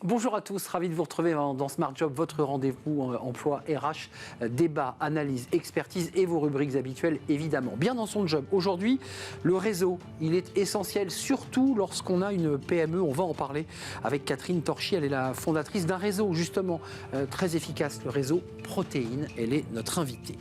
Bonjour à tous, ravi de vous retrouver dans Smart Job, votre rendez-vous emploi RH, débat, analyse, expertise et vos rubriques habituelles évidemment. Bien dans son job. Aujourd'hui, le réseau, il est essentiel, surtout lorsqu'on a une PME. On va en parler avec Catherine Torchy, elle est la fondatrice d'un réseau justement très efficace, le réseau Protéine. Elle est notre invitée.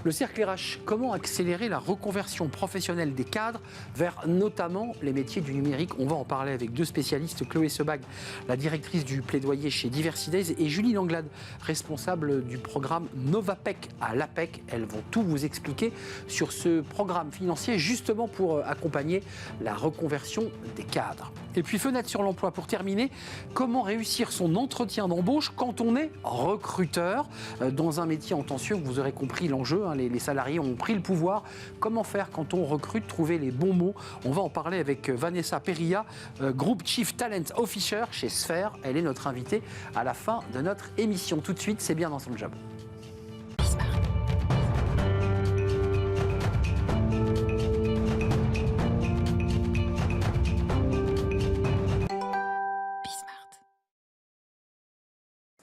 Le cercle RH, comment accélérer la reconversion professionnelle des cadres vers notamment les métiers du numérique? On va en parler avec deux spécialistes, Chloé Sebag, la directrice du plaidoyer chez Diversidays, et Julie Langlade, responsable du programme Novapec à l'APEC. Elles vont tout vous expliquer sur ce programme financier justement pour accompagner la reconversion des cadres. Et puis fenêtre sur l'emploi pour terminer, comment réussir son entretien d'embauche quand on est recruteur dans un métier en tension? Vous aurez compris l'enjeu, les salariés ont pris le pouvoir. Comment faire quand on recrute, trouver les bons mots? On va en parler avec Vanessa Perilla, Group Chief Talent Officer chez Sphère. Elle est notre invitée à la fin de notre émission. Tout de suite, c'est bien dans son job.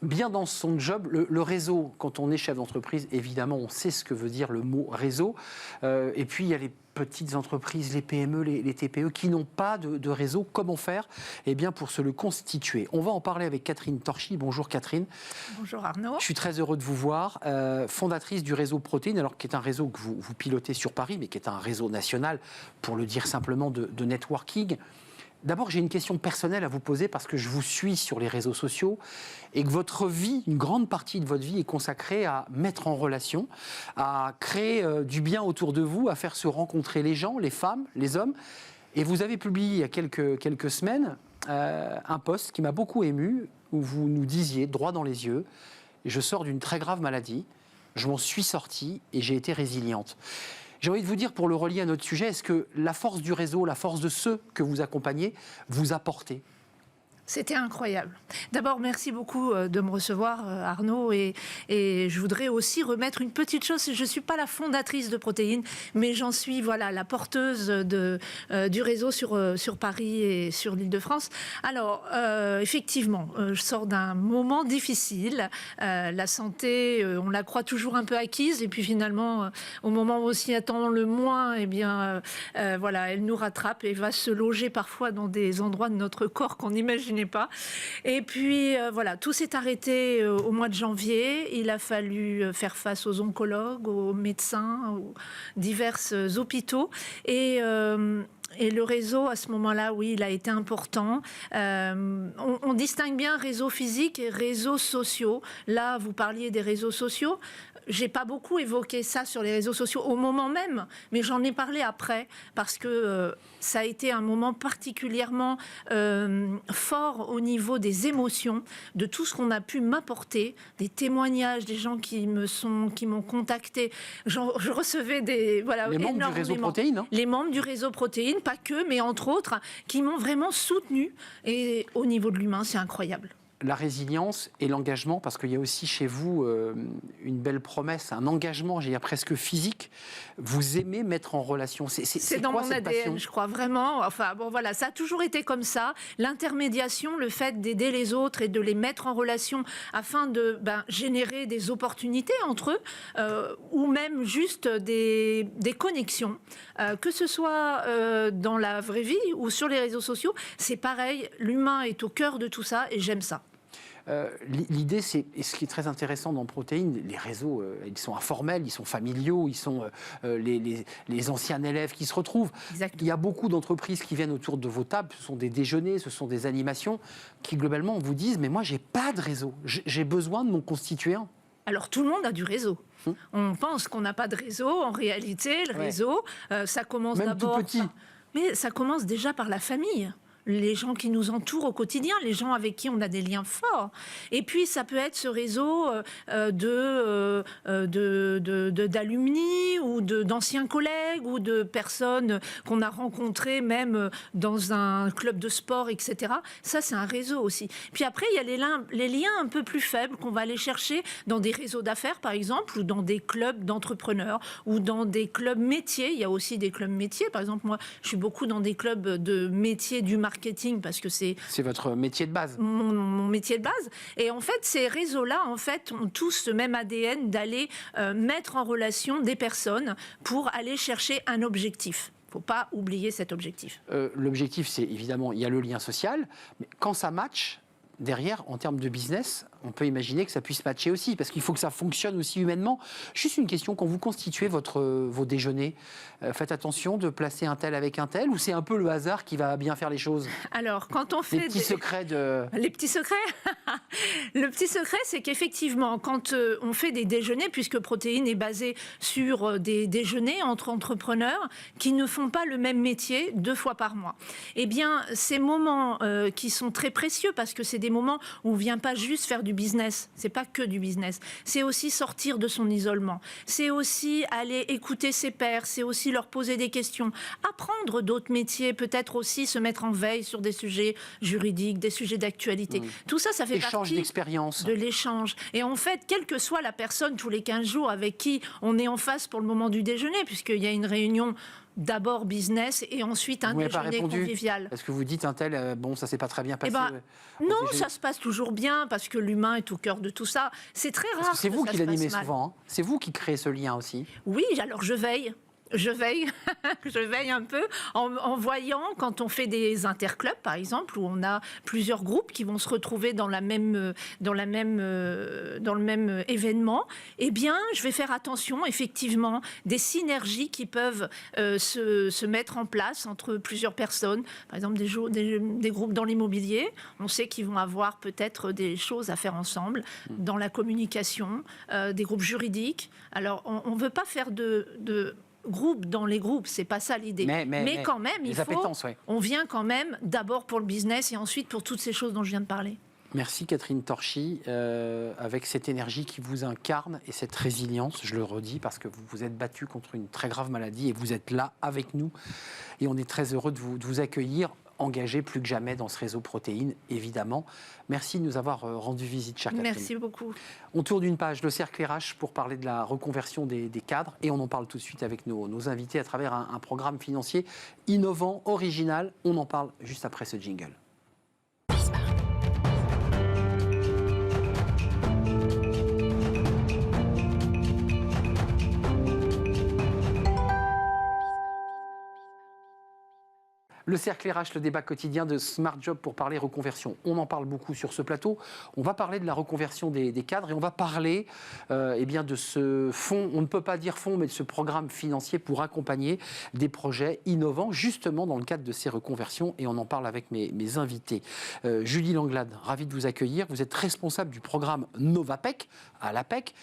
Bien dans son job, le réseau, quand on est chef d'entreprise, évidemment, on sait ce que veut dire le mot réseau. Et puis, il y a les petites entreprises, les PME, les TPE qui n'ont pas de réseau. Comment faire pour se le constituer? On va en parler avec Catherine Torchy. Bonjour Catherine. Bonjour Arnaud. Je suis très heureux de vous voir. Fondatrice du réseau Protéine, alors qui est un réseau que vous pilotez sur Paris, mais qui est un réseau national, pour le dire simplement, de networking. D'abord, j'ai une question personnelle à vous poser parce que je vous suis sur les réseaux sociaux et que votre vie, une grande partie de votre vie est consacrée à mettre en relation, à créer du bien autour de vous, à faire se rencontrer les gens, les femmes, les hommes. Et vous avez publié il y a quelques semaines un post qui m'a beaucoup ému où vous nous disiez, droit dans les yeux, « Je sors d'une très grave maladie, je m'en suis sortie et j'ai été résiliente ». J'ai envie de vous dire, pour le relier à notre sujet, est-ce que la force du réseau, la force de ceux que vous accompagnez, vous a porté ? C'était incroyable. D'abord, merci beaucoup de me recevoir, Arnaud. Et je voudrais aussi remettre une petite chose. Je ne suis pas la fondatrice de Protéine, mais j'en suis la porteuse du réseau sur Paris et sur l'Île-de-France. Alors, effectivement, je sors d'un moment difficile. La santé, on la croit toujours un peu acquise. Et puis finalement, au moment où on s'y attend le moins, elle nous rattrape et va se loger parfois dans des endroits de notre corps qu'on n'imagine pas. Et puis tout s'est arrêté au mois de janvier. Il a fallu faire face aux oncologues, aux médecins, aux divers hôpitaux. Et le réseau, à ce moment-là, oui, il a été important. On distingue bien réseaux physiques et réseaux sociaux. Là, vous parliez des réseaux sociaux. J'ai pas beaucoup évoqué ça sur les réseaux sociaux au moment même, mais j'en ai parlé après parce que ça a été un moment particulièrement fort au niveau des émotions, de tout ce qu'on a pu m'apporter, des témoignages, des gens qui m'ont contacté. Je recevais les membres du réseau Protéine, hein. Les membres du réseau Protéine, pas que, mais entre autres, qui m'ont vraiment soutenu. Et au niveau de l'humain, c'est incroyable. La résilience et l'engagement, parce qu'il y a aussi chez vous une belle promesse, un engagement, j'ai presque physique. Vous aimez mettre en relation. C'est dans mon ADN, je crois vraiment. Enfin bon, voilà, ça a toujours été comme ça. L'intermédiation, le fait d'aider les autres et de les mettre en relation afin de générer des opportunités entre eux, ou même juste des connexions, que ce soit dans la vraie vie ou sur les réseaux sociaux, c'est pareil. L'humain est au cœur de tout ça et j'aime ça. L'idée, c'est, et ce qui est très intéressant dans Protéine, les réseaux, ils sont informels, ils sont familiaux, ils sont les anciens élèves qui se retrouvent. Exactement. Il y a beaucoup d'entreprises qui viennent autour de vos tables, ce sont des déjeuners, ce sont des animations, qui globalement vous disent, mais moi, j'ai pas de réseau, j'ai besoin de m'en constituer un. Alors, tout le monde a du réseau. On pense qu'on n'a pas de réseau. En réalité, le réseau, ça commence d'abord... Même tout petit. Mais ça commence déjà par la famille. Les gens qui nous entourent au quotidien, les gens avec qui on a des liens forts. Et puis, ça peut être ce réseau d'alumni ou d'anciens collègues ou de personnes qu'on a rencontrées même dans un club de sport, etc. Ça, c'est un réseau aussi. Puis après, il y a les liens un peu plus faibles qu'on va aller chercher dans des réseaux d'affaires, par exemple, ou dans des clubs d'entrepreneurs, ou dans des clubs métiers. Il y a aussi des clubs métiers. Par exemple, moi, je suis beaucoup dans des clubs de métiers du marketing marketing parce que c'est votre métier de base. Mon métier de base. Et en fait, ces réseaux-là, en fait, ont tous ce même ADN d'aller mettre en relation des personnes pour aller chercher un objectif. Il ne faut pas oublier cet objectif. L'objectif, c'est évidemment, il y a le lien social, mais quand ça match, derrière, en termes de business, on peut imaginer que ça puisse matcher aussi, parce qu'il faut que ça fonctionne aussi humainement. Juste une question, quand vous constituez vos déjeuners, faites attention de placer un tel avec un tel, ou c'est un peu le hasard qui va bien faire les choses? Alors, quand on fait... Les petits secrets de... Les petits secrets. Le petit secret, c'est qu'effectivement, quand on fait des déjeuners, puisque Protéine est basé sur des déjeuners entre entrepreneurs qui ne font pas le même métier 2 fois par mois, eh bien, ces moments qui sont très précieux, parce que c'est des moments où on ne vient pas juste faire du business, c'est pas que du business, c'est aussi sortir de son isolement, c'est aussi aller écouter ses pairs, c'est aussi leur poser des questions, apprendre d'autres métiers, peut-être aussi se mettre en veille sur des sujets juridiques, des sujets d'actualité. Tout ça, ça fait partie d'expérience. De l'échange. Et en fait, quelle que soit la personne tous les 15 jours avec qui on est en face pour le moment du déjeuner, puisqu'il y a une réunion d'abord business et ensuite un déjeuner convivial. Est-ce que vous dites un tel, bon, ça s'est pas très bien passé? Non, ça se passe toujours bien parce que l'humain est au cœur de tout ça. C'est très rare. C'est vous qui l'animez souvent, hein. C'est vous qui créez ce lien aussi. Oui, alors je veille. Je veille un peu en voyant quand on fait des interclubs, par exemple, où on a plusieurs groupes qui vont se retrouver dans le même événement. Eh bien, je vais faire attention, effectivement, des synergies qui peuvent se mettre en place entre plusieurs personnes. Par exemple, des groupes dans l'immobilier. On sait qu'ils vont avoir peut-être des choses à faire ensemble dans la communication, des groupes juridiques. Alors, on ne veut pas faire de groupes dans les groupes, c'est pas ça l'idée. Mais quand même, on vient quand même d'abord pour le business et ensuite pour toutes ces choses dont je viens de parler. Merci Catherine Torchy, avec cette énergie qui vous incarne et cette résilience, je le redis, parce que vous vous êtes battue contre une très grave maladie et vous êtes là avec nous. Et on est très heureux de vous accueillir, engagé plus que jamais dans ce réseau Protéine, évidemment. Merci de nous avoir rendu visite, chère Catherine. Merci beaucoup. On tourne une page, le cercle RH, pour parler de la reconversion des cadres. Et on en parle tout de suite avec nos invités à travers un programme financier innovant, original. On en parle juste après ce jingle. Le cercle RH, le débat quotidien de Smart Job pour parler reconversion. On en parle beaucoup sur ce plateau. On va parler de la reconversion des cadres et on va parler bien de ce fonds, on ne peut pas dire fonds, mais de ce programme financier pour accompagner des projets innovants, justement dans le cadre de ces reconversions. Et on en parle avec mes invités. Julie Langlade, ravie de vous accueillir. Vous êtes responsable du programme Novapec à l'APEC.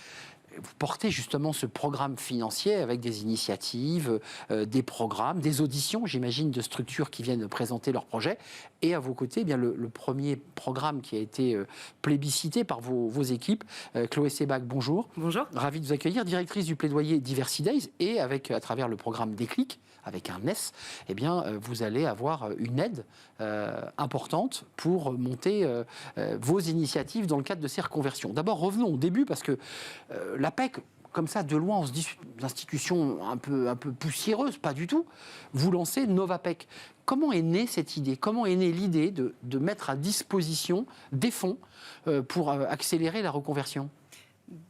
Vous portez justement ce programme financier avec des initiatives, des programmes, des auditions, j'imagine, de structures qui viennent présenter leurs projets. Et à vos côtés, eh bien, le premier programme qui a été plébiscité par vos équipes. Chloé Sebac, bonjour. Bonjour. Ravie de vous accueillir, directrice du plaidoyer Diversity Days. Et à travers le programme Déclic, avec un S, eh bien, vous allez avoir une aide importante pour monter vos initiatives dans le cadre de ces reconversions. D'abord, revenons au début, parce que l'APEC, comme ça, de loin, on se dit l'institution un peu poussiéreuse, pas du tout. Vous lancez Novapec. Comment est née cette idée? Comment est née l'idée de mettre à disposition des fonds pour accélérer la reconversion?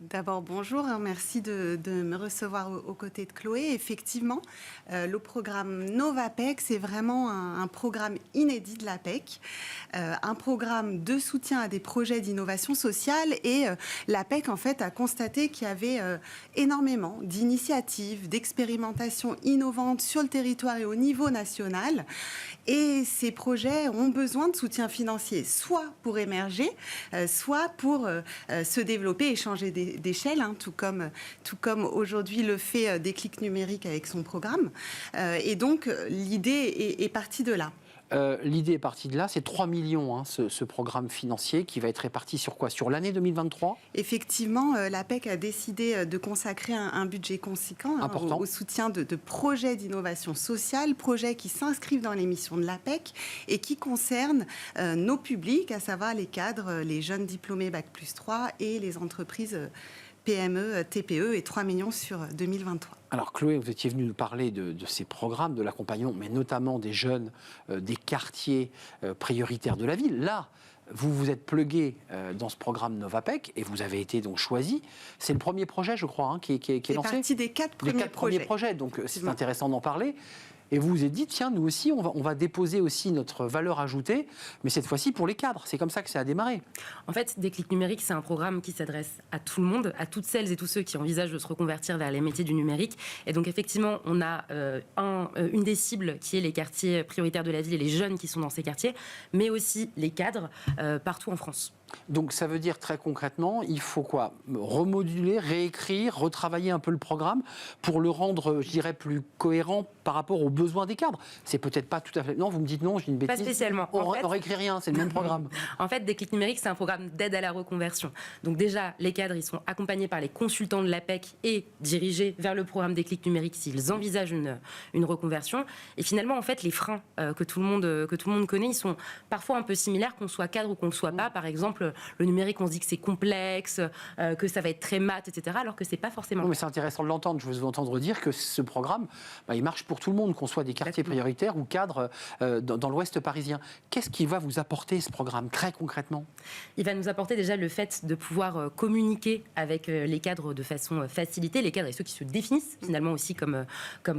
D'abord, bonjour, merci de me recevoir aux côtés de Chloé. Effectivement, le programme Novapec, c'est vraiment un programme inédit de l'APEC, un programme de soutien à des projets d'innovation sociale. Et l'APEC, en fait, a constaté qu'il y avait énormément d'initiatives, d'expérimentations innovantes sur le territoire et au niveau national. Et ces projets ont besoin de soutien financier, soit pour émerger, soit pour se développer et changer d'échelle, hein, tout comme aujourd'hui le fait Déclic numérique avec son programme. Et donc, l'idée est partie de là. L'idée est partie de là, c'est 3 millions, hein, ce programme financier qui va être réparti sur quoi? Sur l'année 2023? Effectivement, l'APEC a décidé de consacrer un budget conséquent au soutien de projets d'innovation sociale, projets qui s'inscrivent dans les missions de l'APEC et qui concernent nos publics, à savoir les cadres, les jeunes diplômés Bac+3 et les entreprises PME, TPE et 3 millions sur 2023. Alors Chloé, vous étiez venue nous parler de ces programmes, de l'accompagnement, mais notamment des jeunes des quartiers prioritaires de la ville. Là, vous vous êtes plugué dans ce programme Novapec et vous avez été donc choisi. C'est le premier projet, je crois, qui est lancé. C'est parti des 4 premiers projets. Donc c'est intéressant d'en parler. Et vous vous êtes dit, tiens, nous aussi, on va déposer aussi notre valeur ajoutée, mais cette fois-ci pour les cadres. C'est comme ça que ça a démarré. En fait, Déclic Numérique, c'est un programme qui s'adresse à tout le monde, à toutes celles et tous ceux qui envisagent de se reconvertir vers les métiers du numérique. Et donc, effectivement, on a une des cibles qui est les quartiers prioritaires de la ville et les jeunes qui sont dans ces quartiers, mais aussi les cadres partout en France. Donc ça veut dire très concrètement, il faut quoi? Remoduler, réécrire, retravailler un peu le programme pour le rendre, je dirais, plus cohérent par rapport aux besoins des cadres. C'est peut-être pas tout à fait... Non, vous me dites non, je dis une bêtise. Pas spécialement. On réécrit rien, c'est le même programme. En fait, Déclic Numérique, c'est un programme d'aide à la reconversion. Donc déjà, les cadres, ils sont accompagnés par les consultants de l'APEC et dirigés vers le programme Déclic Numérique s'ils envisagent une reconversion. Et finalement, en fait, les freins que tout le monde connaît, ils sont parfois un peu similaires, qu'on soit cadre ou qu'on ne le soit pas. Par exemple, le numérique, on se dit que c'est complexe, que ça va être très maths, etc., alors que c'est pas forcément. Non, mais c'est intéressant de l'entendre. Je veux vous entendre dire que ce programme, il marche pour tout le monde, qu'on soit des quartiers prioritaires ou cadres dans l'ouest parisien. Qu'est-ce qui va vous apporter ce programme, très concrètement? Il va nous apporter déjà le fait de pouvoir communiquer avec les cadres de façon facilitée, les cadres et ceux qui se définissent finalement aussi comme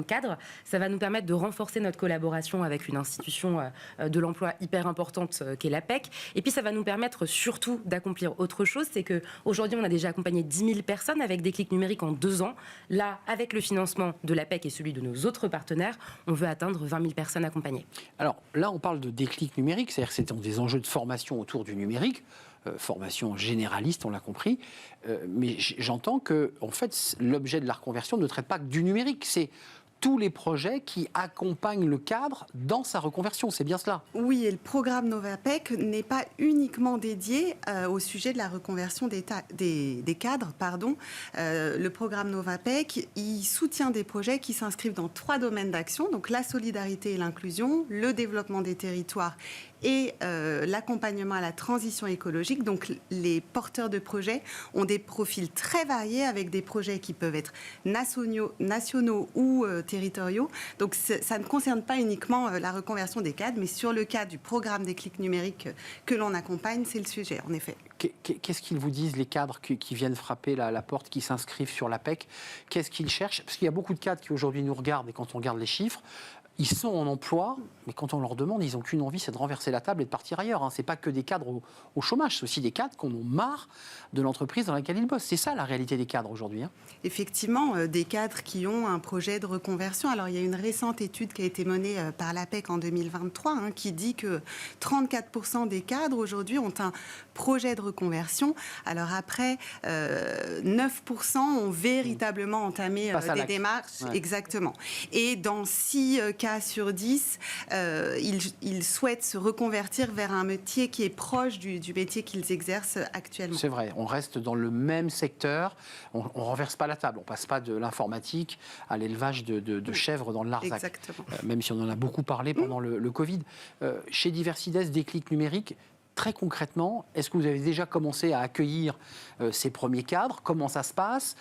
cadres. Ça va nous permettre de renforcer notre collaboration avec une institution de l'emploi hyper importante qu'est l'APEC. Et puis ça va nous permettre surtout d'accomplir autre chose, c'est qu'aujourd'hui on a déjà accompagné 10 000 personnes avec Déclic Numérique en 2 ans. Là, avec le financement de l'APEC et celui de nos autres partenaires, on veut atteindre 20 000 personnes accompagnées. Alors là, on parle de Déclic Numérique, c'est-à-dire que c'est des enjeux de formation autour du numérique, formation généraliste, on l'a compris, mais j'entends que en fait, l'objet de la reconversion ne traite pas que du numérique, c'est tous les projets qui accompagnent le cadre dans sa reconversion, c'est bien cela? Oui, et le programme Novapec n'est pas uniquement dédié au sujet de la reconversion des cadres. Le programme Novapec, il soutient des projets qui s'inscrivent dans 3 domaines d'action, donc la solidarité et l'inclusion, le développement des territoires et l'accompagnement à la transition écologique. Donc les porteurs de projets ont des profils très variés avec des projets qui peuvent être nationaux ou territoriaux. Donc ça ne concerne pas uniquement la reconversion des cadres, mais sur le cas du programme Déclic Numérique que l'on accompagne, c'est le sujet, en effet. Qu'est-ce qu'ils vous disent, les cadres qui viennent frapper la porte, qui s'inscrivent sur l'APEC? Qu'est-ce qu'ils cherchent? Parce qu'il y a beaucoup de cadres qui aujourd'hui nous regardent, et quand on regarde les chiffres, ils sont en emploi, mais quand on leur demande, ils n'ont qu'une envie, c'est de renverser la table et de partir ailleurs. Ce n'est pas que des cadres au chômage, c'est aussi des cadres qui en ont marre de l'entreprise dans laquelle ils bossent. C'est ça la réalité des cadres aujourd'hui. Effectivement, des cadres qui ont un projet de reconversion. Alors, il y a une récente étude qui a été menée par l'APEC en 2023 qui dit que 34% des cadres aujourd'hui ont un projet de reconversion. Alors après, 9% ont véritablement entamé des démarches. Ouais. Exactement. Et dans 6 cas sur 10, ils souhaitent se reconvertir vers un métier qui est proche du métier qu'ils exercent actuellement. C'est vrai, on reste dans le même secteur, on ne renverse pas la table, on ne passe pas de l'informatique à l'élevage de chèvres dans le Larzac. Exactement. Même si on en a beaucoup parlé pendant le Covid. Chez Diversides, Déclic Numérique, très concrètement, est-ce que vous avez déjà commencé à accueillir ces premiers cadres? Comment ça se passe?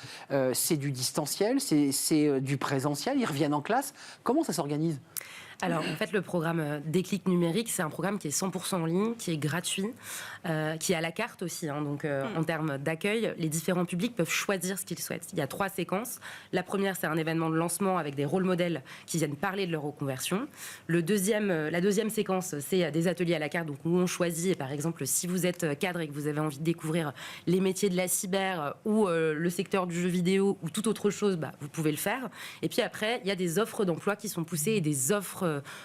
C'est du distanciel? C'est du présentiel? Ils reviennent en classe? Comment ça s'organise? Alors, en fait, le programme Déclic Numérique, c'est un programme qui est 100% en ligne, qui est gratuit, qui est à la carte aussi. Donc, en termes d'accueil, les différents publics peuvent choisir ce qu'ils souhaitent. Il y a 3 séquences. La première, c'est un événement de lancement avec des rôles modèles qui viennent parler de leur reconversion. La deuxième séquence, c'est des ateliers à la carte, donc où on choisit. Et par exemple, si vous êtes cadre et que vous avez envie de découvrir les métiers de la cyber ou le secteur du jeu vidéo ou toute autre chose, vous pouvez le faire. Et puis après, il y a des offres d'emploi qui sont poussées et des offres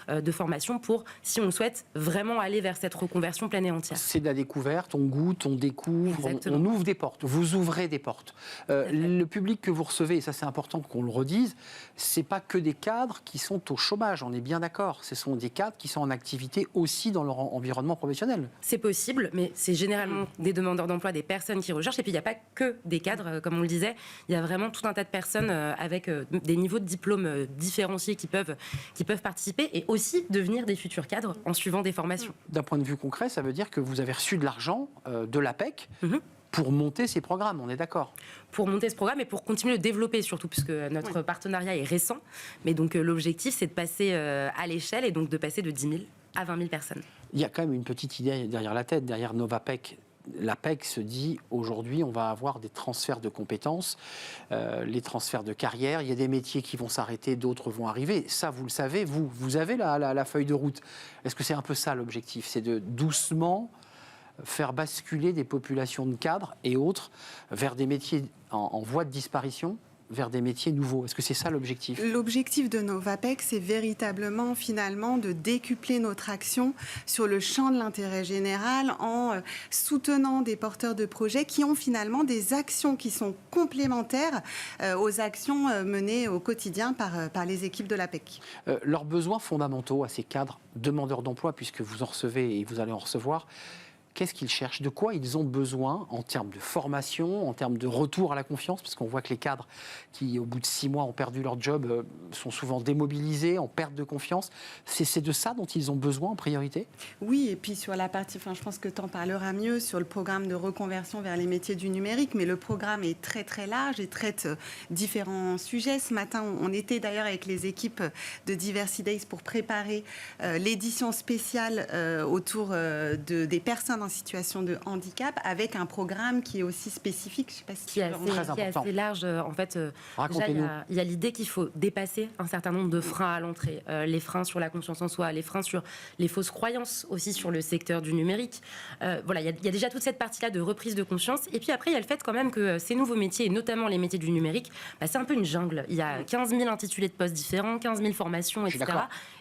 de formation pour, si on le souhaite, vraiment aller vers cette reconversion pleine et entière. C'est de la découverte, on goûte, on découvre, on ouvre des portes, vous ouvrez des portes. Le public que vous recevez, et ça c'est important qu'on le redise, c'est pas que des cadres qui sont au chômage, on est bien d'accord, ce sont des cadres qui sont en activité aussi dans leur environnement professionnel. C'est possible, mais c'est généralement des demandeurs d'emploi, des personnes qui recherchent, et puis il n'y a pas que des cadres, comme on le disait, il y a vraiment tout un tas de personnes avec des niveaux de diplôme différenciés qui peuvent participer et aussi devenir des futurs cadres en suivant des formations. D'un point de vue concret, ça veut dire que vous avez reçu de l'argent de l'APEC pour monter ces programmes, on est d'accord? Pour monter ce programme et pour continuer de le développer surtout, puisque notre partenariat est récent. Mais donc l'objectif, c'est de passer à l'échelle et donc de passer de 10 000 à 20 000 personnes. Il y a quand même une petite idée derrière la tête, derrière Novapec. L'APEC se dit, aujourd'hui, on va avoir des transferts de compétences, les transferts de carrière. Il y a des métiers qui vont s'arrêter, d'autres vont arriver. Ça, vous le savez, vous avez la feuille de route. Est-ce que c'est un peu ça l'objectif? C'est de doucement faire basculer des populations de cadres et autres vers des métiers en voie de disparition, vers des métiers nouveaux. Est-ce que c'est ça l'objectif? L'objectif de Novapec, c'est véritablement finalement de décupler notre action sur le champ de l'intérêt général en soutenant des porteurs de projets qui ont finalement des actions qui sont complémentaires aux actions menées au quotidien par les équipes de l'APEC. Leurs besoins fondamentaux à ces cadres demandeurs d'emploi, puisque vous en recevez et vous allez en recevoir, qu'est-ce qu'ils cherchent? De quoi ils ont besoin en termes de formation, en termes de retour à la confiance? Parce qu'on voit que les cadres qui, au bout de 6 mois, ont perdu leur job, sont souvent démobilisés, en perte de confiance. C'est de ça dont ils ont besoin en priorité? Oui, et puis sur la partie, je pense que tu en parleras mieux, sur le programme de reconversion vers les métiers du numérique, mais le programme est très très large et traite différents sujets. Ce matin, on était d'ailleurs avec les équipes de Diversity Days pour préparer l'édition spéciale autour des personnes en situation de handicap, avec un programme qui est aussi spécifique. Je sais pas si qui est assez large. En fait, déjà, il y a l'idée qu'il faut dépasser un certain nombre de freins à l'entrée. Les freins sur la confiance en soi, les freins sur les fausses croyances aussi sur le secteur du numérique. Voilà, il y a déjà toute cette partie-là de reprise de conscience. Et puis après, il y a le fait quand même que ces nouveaux métiers, et notamment les métiers du numérique, c'est un peu une jungle. Il y a 15 000 intitulés de postes différents, 15 000 formations, etc.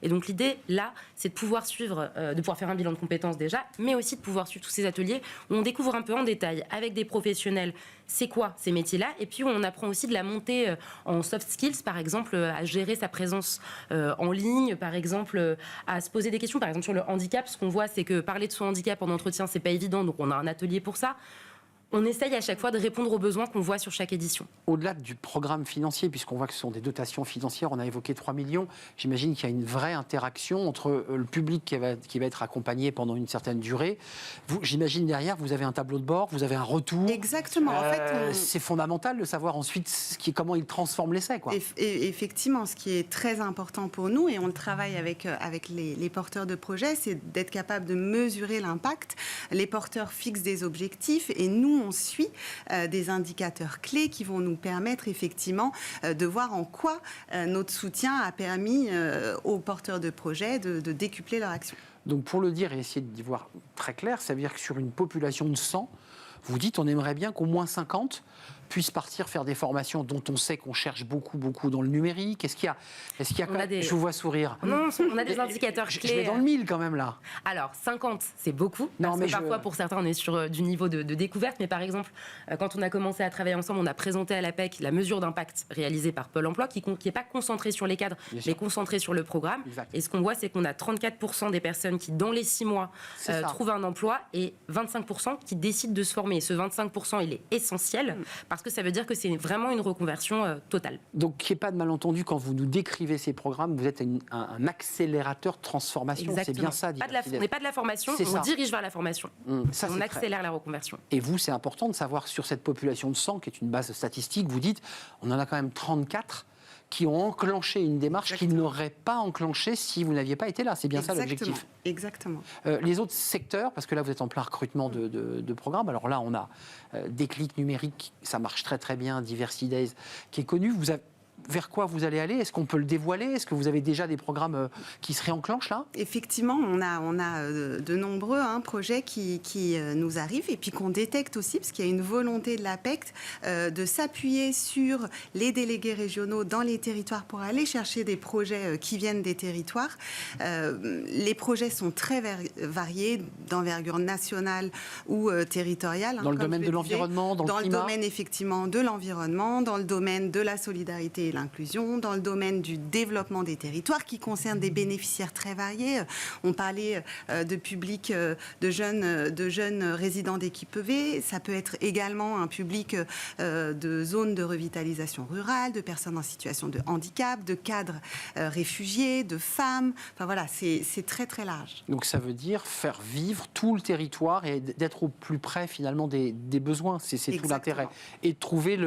Et donc l'idée, là, c'est de pouvoir suivre, de pouvoir faire un bilan de compétences déjà, mais aussi de pouvoir suivre tous ces ateliers où on découvre un peu en détail avec des professionnels c'est quoi ces métiers-là, et puis où on apprend aussi de la montée en soft skills, par exemple à gérer sa présence en ligne, par exemple à se poser des questions, par exemple sur le handicap. Ce qu'on voit, c'est que parler de son handicap en entretien, c'est pas évident, donc on a un atelier pour ça. On essaye à chaque fois de répondre aux besoins qu'on voit sur chaque édition. Au-delà du programme financier, puisqu'on voit que ce sont des dotations financières, on a évoqué 3 millions, j'imagine qu'il y a une vraie interaction entre le public qui va être accompagné pendant une certaine durée. J'imagine derrière, vous avez un tableau de bord, vous avez un retour. Exactement. En fait, c'est fondamental de savoir ensuite comment ils transforment l'essai. Effectivement, ce qui est très important pour nous, et on le travaille avec les porteurs de projets, c'est d'être capable de mesurer l'impact. Les porteurs fixent des objectifs et nous, on suit des indicateurs clés qui vont nous permettre effectivement de voir en quoi notre soutien a permis aux porteurs de projets de décupler leur action. Donc pour le dire et essayer d'y voir très clair, ça veut dire que sur une population de 100, vous dites on aimerait bien qu'au moins 50 puissent partir faire des formations dont on sait qu'on cherche beaucoup dans le numérique. Est-ce qu'il y a Je vous vois sourire. Non, on a des indicateurs clés. Je vais dans le 1000 quand même là. Alors 50, c'est beaucoup. Parce que parfois pour certains on est sur du niveau de découverte. Mais par exemple, quand on a commencé à travailler ensemble, on a présenté à l'APEC la mesure d'impact réalisée par Pôle Emploi, qui n'est pas concentrée sur les cadres, mais concentrée sur le programme. Exact. Et ce qu'on voit, c'est qu'on a 34% des personnes qui dans les 6 mois trouvent un emploi et 25% qui décident de se former. Et ce 25%, il est essentiel parce que ça veut dire que c'est vraiment une reconversion totale. Donc, qu'il n'y ait pas de malentendu, quand vous nous décrivez ces programmes, vous êtes un accélérateur de transformation. Exactement. C'est bien ça. On n'est pas de la formation, on dirige vers la formation. On accélère la reconversion. Et vous, c'est important de savoir sur cette population de 100, qui est une base statistique, vous dites, on en a quand même 34 qui ont enclenché une démarche qu'ils n'auraient pas enclenchée si vous n'aviez pas été là. C'est bien ça l'objectif. Exactement. Les autres secteurs, parce que là vous êtes en plein recrutement de programmes, alors là on a Déclic numérique, ça marche très bien, Diversity Days, qui est connu. Vers quoi vous allez aller? Est-ce qu'on peut le dévoiler? Est-ce que vous avez déjà des programmes qui se réenclenchent là? Effectivement, on a de nombreux projets qui nous arrivent et puis qu'on détecte aussi, parce qu'il y a une volonté de l'APEC de s'appuyer sur les délégués régionaux dans les territoires pour aller chercher des projets qui viennent des territoires. Les projets sont très variés, d'envergure nationale ou territoriale. Dans le domaine de l'environnement, dans le climat? Dans le domaine effectivement de l'environnement, dans le domaine de la solidarité et l'inclusion, dans le domaine du développement des territoires qui concerne des bénéficiaires très variés. On parlait de public de jeunes résidents d'équipe EV. Ça peut être également un public de zones de revitalisation rurale, de personnes en situation de handicap, de cadres réfugiés, de femmes. Enfin voilà, c'est très très large. Donc ça veut dire faire vivre tout le territoire et d'être au plus près finalement des besoins. C'est tout l'intérêt. Et de trouver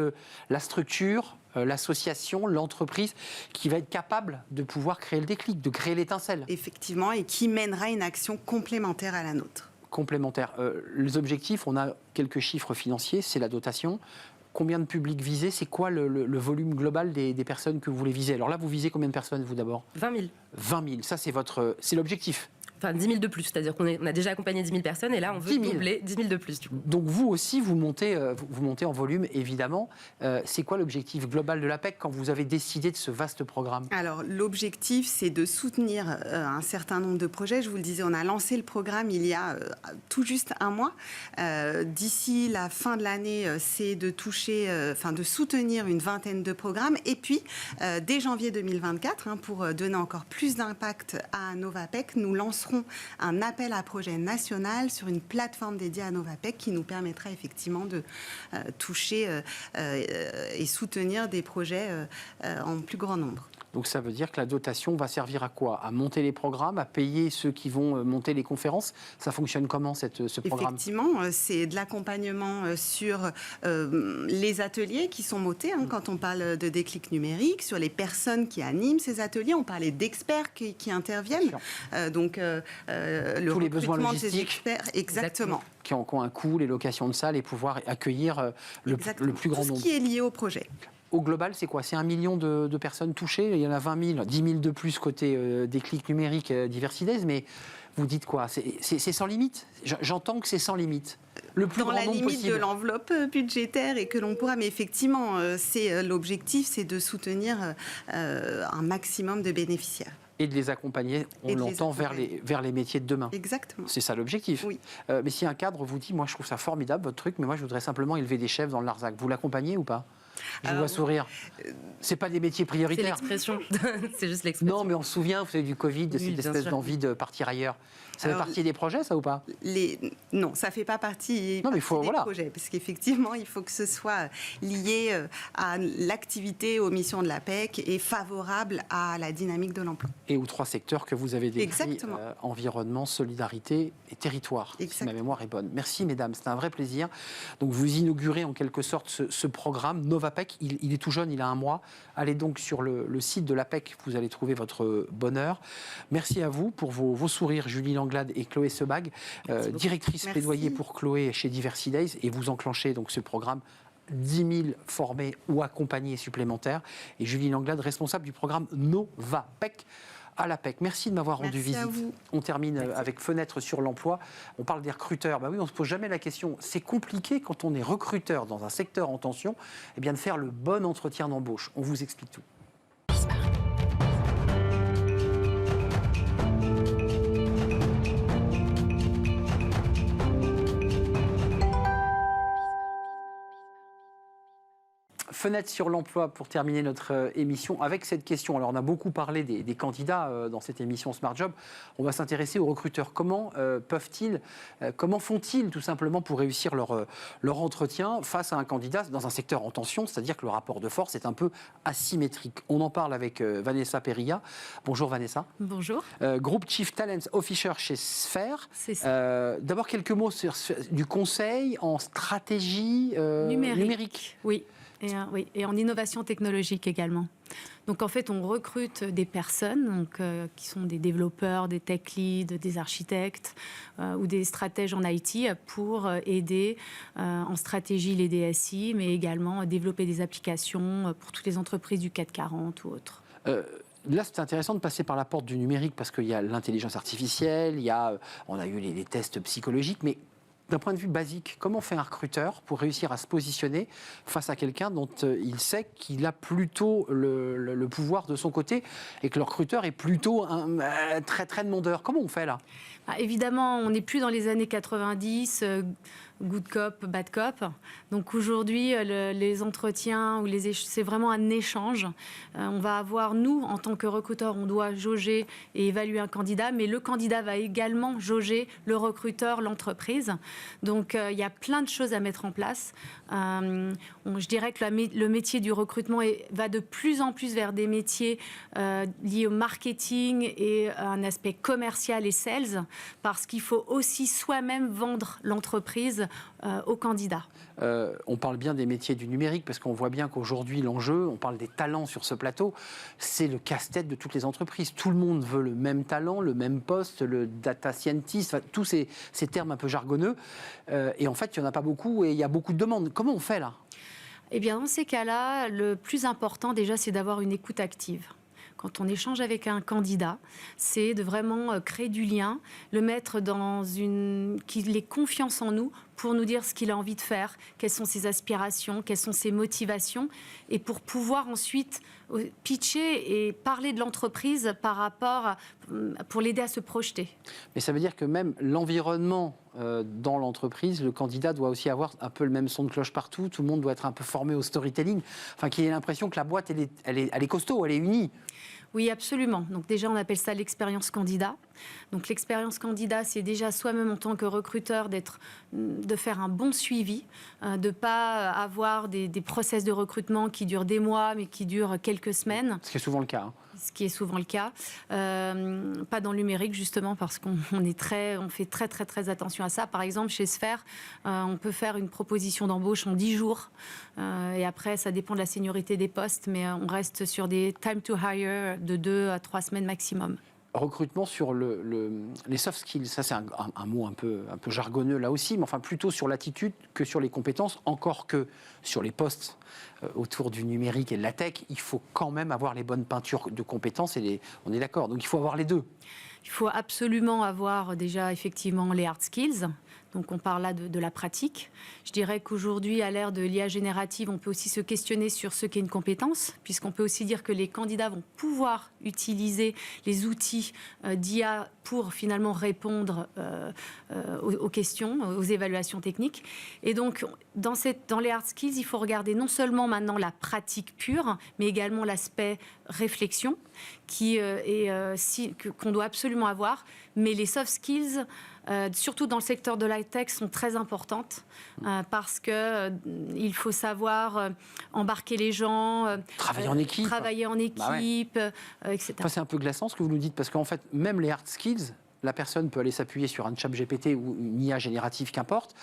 la structure, l'association, l'entreprise qui va être capable de pouvoir créer le déclic, de créer l'étincelle. Effectivement, et qui mènera une action complémentaire à la nôtre. Complémentaire. Les objectifs, on a quelques chiffres financiers, c'est la dotation. Combien de publics visés? C'est quoi le volume global des personnes que vous voulez viser? Alors là, vous visez combien de personnes, vous, d'abord? 20 000. 20 000, ça c'est l'objectif. Enfin, 10 000 de plus, c'est-à-dire qu'on a déjà accompagné 10 000 personnes et là, on veut doubler 10 000 de plus. Du coup. Donc vous aussi, vous montez en volume, évidemment. C'est quoi l'objectif global de l'APEC quand vous avez décidé de ce vaste programme? Alors, l'objectif, c'est de soutenir un certain nombre de projets. Je vous le disais, on a lancé le programme il y a tout juste un mois. D'ici la fin de l'année, c'est de de soutenir une vingtaine de programmes. Et puis, dès janvier 2024, pour donner encore plus d'impact à Novapec, nous lancerons un appel à projet national sur une plateforme dédiée à Novapec qui nous permettra effectivement de toucher et soutenir des projets en plus grand nombre. Donc ça veut dire que la dotation va servir à quoi? À monter les programmes, à payer ceux qui vont monter les conférences? Ça fonctionne comment ce programme? Effectivement, c'est de l'accompagnement sur les ateliers qui sont montés, quand on parle de déclic numérique, sur les personnes qui animent ces ateliers. On parlait d'experts qui interviennent. Donc le tous les besoins recrutement logistiques. de ces experts, exactement. Qui ont un coût, les locations de salles et pouvoir accueillir le plus grand nombre. Tout ce qui est lié au projet. Au global, c'est quoi? C'est 1 million de personnes touchées. Il y en a 20 000, 10 000 de plus côté déclic numérique Diversidays. Mais vous dites quoi? C'est sans limite? J'entends que c'est sans limite. Le plus dans grand la nombre limite possible. de l'enveloppe budgétaire et que l'on pourra. Mais effectivement, l'objectif, c'est de soutenir un maximum de bénéficiaires. Et de les accompagner, on l'entend, vers les métiers de demain. Exactement. C'est ça l'objectif. Oui. Mais si un cadre vous dit, moi je trouve ça formidable votre truc, mais moi je voudrais simplement élever des chefs dans le Larzac, vous l'accompagnez ou pas? Je vous vois sourire. C'est pas des métiers prioritaires. C'est l'expression. C'est juste l'expression. Non, mais on se souvient, vous savez, du Covid, de cette espèce d'envie de partir ailleurs. Ça fait partie des projets, ça, ou pas? Non, ça ne fait pas partie, des projets. Parce qu'effectivement, il faut que ce soit lié à l'activité, aux missions de l'APEC et favorable à la dynamique de l'emploi. Et aux 3 secteurs que vous avez décrits, environnement, solidarité et territoire, si ma mémoire est bonne. Merci, mesdames, c'était un vrai plaisir. Donc, vous inaugurez en quelque sorte ce programme Novapec. Il est tout jeune, il a 1 mois. Allez donc sur le site de l'APEC, vous allez trouver votre bonheur. Merci à vous pour vos sourires, Julie Langlade et Chloé Sebag, directrice plaidoyer pour Chloé chez Diversidays, et vous enclenchez donc ce programme 10 000 formés ou accompagnés supplémentaires, et Julie Langlade, responsable du programme Novapec à l'APEC. Merci de m'avoir rendu visite. On termine avec Fenêtre sur l'emploi. On parle des recruteurs. Oui, on ne se pose jamais la question. C'est compliqué quand on est recruteur dans un secteur en tension, de faire le bon entretien d'embauche. On vous explique tout. Fenêtre sur l'emploi pour terminer notre émission avec cette question. Alors on a beaucoup parlé des candidats dans cette émission Smart Job. On va s'intéresser aux recruteurs. Comment font-ils tout simplement pour réussir leur entretien face à un candidat dans un secteur en tension, c'est-à-dire que le rapport de force est un peu asymétrique. On en parle avec Vanessa Perilla. Bonjour Vanessa. Bonjour. Group Chief Talent Officer chez Sphère. C'est ça. D'abord quelques mots sur du conseil en stratégie numérique. Oui. Et en innovation technologique également. Donc en fait, on recrute des personnes qui sont des développeurs, des tech leads, des architectes ou des stratèges en IT pour aider en stratégie les DSI, mais également développer des applications pour toutes les entreprises du CAC 40 ou autres. Là, c'est intéressant de passer par la porte du numérique parce qu'il y a l'intelligence artificielle, on a eu les tests psychologiques, mais d'un point de vue basique, comment fait un recruteur pour réussir à se positionner face à quelqu'un dont il sait qu'il a plutôt le pouvoir de son côté et que le recruteur est plutôt très très demandeur? Comment on fait là? Évidemment, on n'est plus dans les années 90. good cop, bad cop. Donc aujourd'hui, les entretiens, c'est vraiment un échange. On va avoir, nous, en tant que recruteur, on doit jauger et évaluer un candidat, mais le candidat va également jauger le recruteur, l'entreprise. Donc il y a plein de choses à mettre en place. Je dirais que le métier du recrutement va de plus en plus vers des métiers liés au marketing et un aspect commercial et sales, parce qu'il faut aussi soi-même vendre l'entreprise aux candidats. On parle bien des métiers du numérique parce qu'on voit bien qu'aujourd'hui l'enjeu, on parle des talents sur ce plateau, c'est le casse-tête de toutes les entreprises. Tout le monde veut le même talent, le même poste, le data scientist, enfin, tous ces termes un peu jargonneux. Et en fait, il n'y en a pas beaucoup et il y a beaucoup de demandes. Comment on fait là ? Eh bien, dans ces cas-là, le plus important déjà, c'est d'avoir une écoute active. Quand on échange avec un candidat, c'est de vraiment créer du lien, le mettre qu'il ait confiance en nous pour nous dire ce qu'il a envie de faire, quelles sont ses aspirations, quelles sont ses motivations, et pour pouvoir ensuite pitcher et parler de l'entreprise pour l'aider à se projeter. Mais ça veut dire que même l'environnement dans l'entreprise, le candidat doit aussi avoir un peu le même son de cloche partout, tout le monde doit être un peu formé au storytelling, enfin qu'il ait l'impression que la boîte, elle est costaud, elle est unie. Oui, absolument. Donc déjà, on appelle ça l'expérience candidat. Donc l'expérience candidat, c'est déjà soi-même en tant que recruteur de faire un bon suivi, de ne pas avoir des process de recrutement qui durent des mois, mais qui durent quelques semaines. Ce qui est souvent le cas. Ce qui est souvent le cas. Pas dans le numérique, justement, parce qu'on fait très, très, très attention à ça. Par exemple, chez Sphère, on peut faire une proposition d'embauche en 10 jours. Et après, ça dépend de la seniorité des postes, mais on reste sur des time to hire de 2 à 3 semaines maximum. Recrutement sur les soft skills, ça c'est un mot un peu jargonneux là aussi, mais enfin plutôt sur l'attitude que sur les compétences, encore que sur les postes autour du numérique et de la tech, il faut quand même avoir les bonnes peintures de compétences, on est d'accord, donc il faut avoir les deux. Il faut absolument avoir déjà effectivement les hard skills. Donc on parle là de la pratique. Je dirais qu'aujourd'hui, à l'ère de l'IA générative, on peut aussi se questionner sur ce qu'est une compétence, puisqu'on peut aussi dire que les candidats vont pouvoir utiliser les outils d'IA pour finalement répondre aux questions, aux évaluations techniques. Et donc, dans les hard skills, il faut regarder non seulement maintenant la pratique pure, mais également l'aspect réflexion qu'on doit absolument avoir. Mais les soft skills, surtout dans le secteur de l'high-tech, sont très importantes parce qu'il faut savoir embarquer les gens, travailler en équipe, etc. Enfin, c'est un peu glaçant ce que vous nous dites, parce qu'en fait, même les hard skills, la personne peut aller s'appuyer sur un chat GPT ou une IA générative, qu'importe.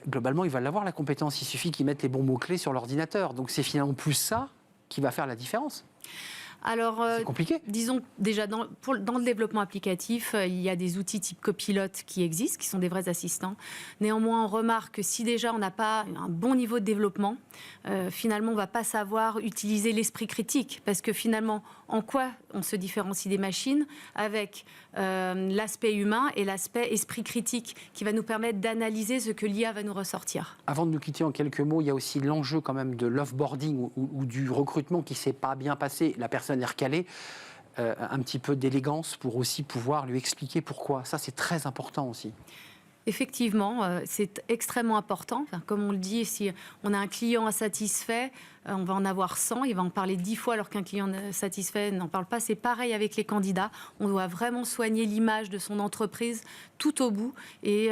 Globalement, il va l'avoir, la compétence. Il suffit qu'il mette les bons mots-clés sur l'ordinateur. Donc, c'est finalement plus ça qui va faire la différence. Alors, c'est compliqué. Disons déjà dans le développement applicatif, il y a des outils type Copilot qui existent, qui sont des vrais assistants. Néanmoins, on remarque que si déjà on n'a pas un bon niveau de développement, finalement on ne va pas savoir utiliser l'esprit critique, parce que finalement, en quoi on se différencie des machines? Avec l'aspect humain et l'aspect esprit critique qui va nous permettre d'analyser ce que l'IA va nous ressortir. Avant de nous quitter en quelques mots, il y a aussi l'enjeu quand même de l'offboarding ou du recrutement qui ne s'est pas bien passé. La personne est recalée, un petit peu d'élégance pour aussi pouvoir lui expliquer pourquoi. Ça, c'est très important aussi. Effectivement, c'est extrêmement important. Enfin, comme on le dit, si on a un client insatisfait, on va en avoir 100, il va en parler 10 fois alors qu'un client satisfait n'en parle pas. C'est pareil avec les candidats. On doit vraiment soigner l'image de son entreprise tout au bout et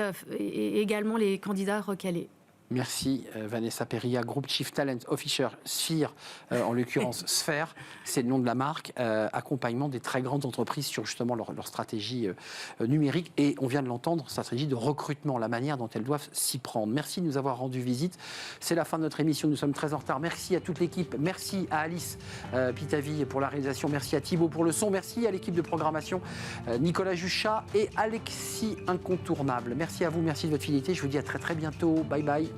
également les candidats recalés. Merci Vanessa Perilla, Group Chief Talent Officer Sphere, en l'occurrence Sphère, c'est le nom de la marque, accompagnement des très grandes entreprises sur justement leur stratégie numérique, et on vient de l'entendre, stratégie de recrutement, la manière dont elles doivent s'y prendre. Merci de nous avoir rendu visite, c'est la fin de notre émission, nous sommes très en retard. Merci à toute l'équipe, merci à Alice Pitavi pour la réalisation, merci à Thibaut pour le son, merci à l'équipe de programmation, Nicolas Juchat et Alexis Incontournable. Merci à vous, merci de votre fidélité, je vous dis à très très bientôt, bye bye.